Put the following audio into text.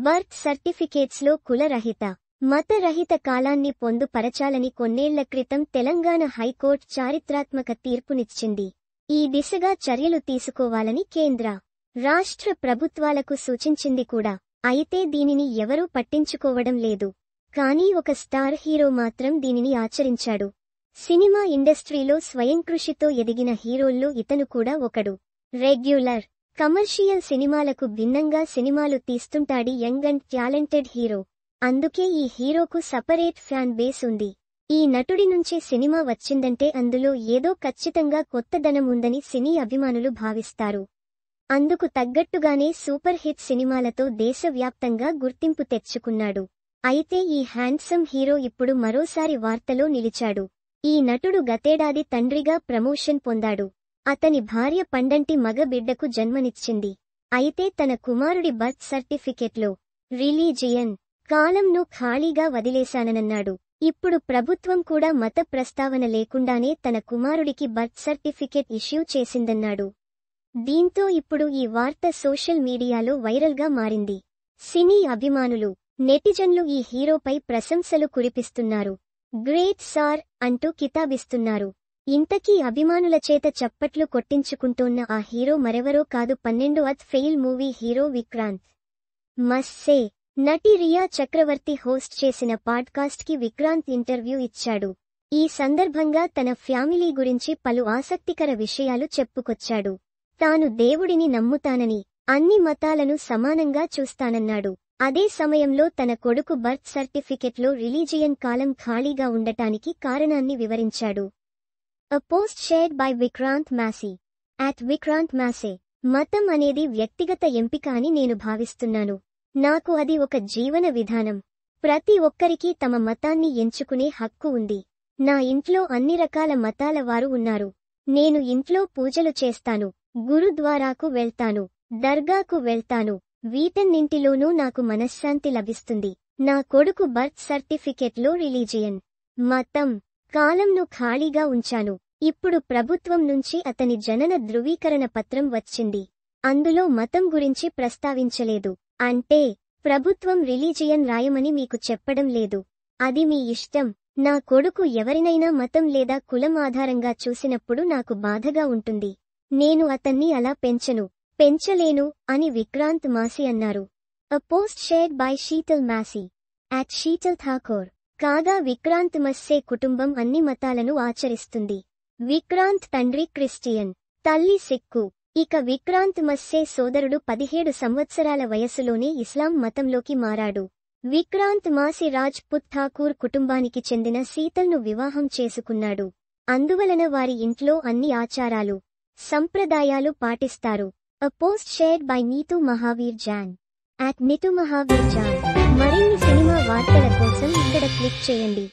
Birth సర్టిఫికేట్స్లో కులరహిత, మతరహిత కాలాన్ని పొందుపరచాలని కొన్నేళ్ల క్రితం తెలంగాణ హైకోర్టు చారిత్రాత్మక తీర్పునిచ్చింది. ఈ దిశగా చర్యలు తీసుకోవాలని కేంద్ర, రాష్ట్ర ప్రభుత్వాలకు సూచించింది కూడా. అయితే దీనిని ఎవరూ పట్టించుకోవడం లేదు. కానీ ఒక స్టార్ హీరో మాత్రం దీనిని ఆచరించాడు. సినిమా ఇండస్ట్రీలో స్వయంకృషితో ఎదిగిన హీరోల్లో ఇతను కూడా ఒకడు. రెగ్యులర్, కమర్షియల్ సినిమాలకు భిన్నంగా సినిమాలు తీస్తుంటాడి యంగ్ అండ్ టాలెంటెడ్ హీరో. అందుకే ఈ హీరోకు సపరేట్ ఫ్యాన్ బేస్ ఉంది. ఈ నటుడి నుంచి సినిమా వచ్చిందంటే అందులో ఏదో ఖచ్చితంగా కొత్తదనం ఉందని సినీ అభిమానులు భావిస్తారు. అందుకు తగ్గట్టుగానే సూపర్ హిట్ సినిమాలతో దేశవ్యాప్తంగా గుర్తింపు తెచ్చుకున్నాడు. అయితే ఈ హ్యాండ్సమ్ హీరో ఇప్పుడు మరోసారి వార్తలో నిలిచాడు. ఈ నటుడు గతేడాది తండ్రిగా ప్రమోషన్ పొందాడు. అతని భార్య పండంటి మగ బిడ్డకు జన్మనిచ్చింది. అయితే తన కుమారుడి బర్త్ సర్టిఫికెట్లో రిలీజియన్ కాలంను ఖాళీగా వదిలేశానన్నాడు. ఇప్పుడు ప్రభుత్వం కూడా మత ప్రస్తావన లేకుండానే తన కుమారుడికి బర్త్ సర్టిఫికెట్ ఇష్యూ చేసిందన్నాడు. దీంతో ఇప్పుడు ఈ వార్త సోషల్ మీడియాలో వైరల్గా మారింది. సినీ అభిమానులు, నెటిజన్లు ఈ హీరోపై ప్రశంసలు కురిపిస్తున్నారు. గ్రేట్ సార్ అంటూ కితాబిస్తున్నారు. ఇంతకీ అభిమానుల చేత చప్పట్లు కొట్టించుకుంటోన్న ఆ హీరో మరెవరో కాదు, 12th fail movie hero Vikrant Massey. నటి రియా చక్రవర్తి హోస్ట్ చేసిన పాడ్కాస్ట్కి విక్రాంత్ ఇంటర్వ్యూ ఇచ్చాడు. ఈ సందర్భంగా తన ఫ్యామిలీ గురించి పలు ఆసక్తికర విషయాలు చెప్పుకొచ్చాడు. తాను దేవుడిని నమ్ముతానని, అన్ని మతాలను సమానంగా చూస్తానన్నాడు. అదే సమయంలో తన కొడుకు బర్త్ సర్టిఫికెట్లో రిలీజియన్ కాలం ఖాళీగా ఉండటానికి కారణాన్ని వివరించాడు. A post shared by Vikrant Massey @VikrantMassey. మతం అనేది వ్యక్తిగత ఎంపిక అని నేను భావిస్తున్నాను. నాకు అది ఒక జీవన విధానం. ప్రతి ఒక్కరికీ తమ మతాన్ని ఎంచుకునే హక్కు ఉంది. నా ఇంట్లో అన్ని రకాల మతాల వారు ఉన్నారు. నేను ఇంట్లో పూజలు చేస్తాను, గురుద్వారాకు వెళ్తాను, దర్గాకు వెళ్తాను. వీటన్నింటిలోనూ నాకు మనశ్శాంతి లభిస్తుంది. నా కొడుకు బర్త్ సర్టిఫికెట్లో రిలీజియన్, మతం, కాలంను ఖాళీగా ఉంచాను. ఇప్పుడు ప్రభుత్వం నుంచి అతని జనన ధృవీకరణ పత్రం వచ్చింది. అందులో మతం గురించి ప్రస్తావించలేదు. అంటే ప్రభుత్వం రిలీజియన్ రాయమని మీకు చెప్పడం లేదు. అది మీ ఇష్టం. నా కొడుకు ఎవరినైనా మతం లేదా కులం ఆధారంగా చూసినప్పుడు నాకు బాధగా ఉంటుంది. నేను అతన్ని అలా పెంచలేను అని విక్రాంత్ మాసీ అన్నారు. A post shared by Sheetal Massey @Sheetal Thakur. కాగా విక్రాంత్ మస్సే కుటుంబం అన్ని మతాలను ఆచరిస్తుంది. విక్రాంత్ తండ్రి క్రిస్టియన్, తల్లి సిక్కు. ఇక విక్రాంత్ మస్సే సోదరుడు 17 సంవత్సరాల వయసులోనే ఇస్లాం మతంలోకి మారాడు. విక్రాంత్ మాసి రాజ్ పుత్ ఠాకూర్ కుటుంబానికి చెందిన శీతల్ను వివాహం చేసుకున్నాడు. అందువలన వారి ఇంట్లో అన్ని ఆచారాలు, సంప్రదాయాలు పాటిస్తారు. A post shared by Neetu Mahavir Jan @NeetuMahavirjan. మరిన్ని సినిమా వార్తల కోసం ఇక్కడ క్లిక్ చేయండి.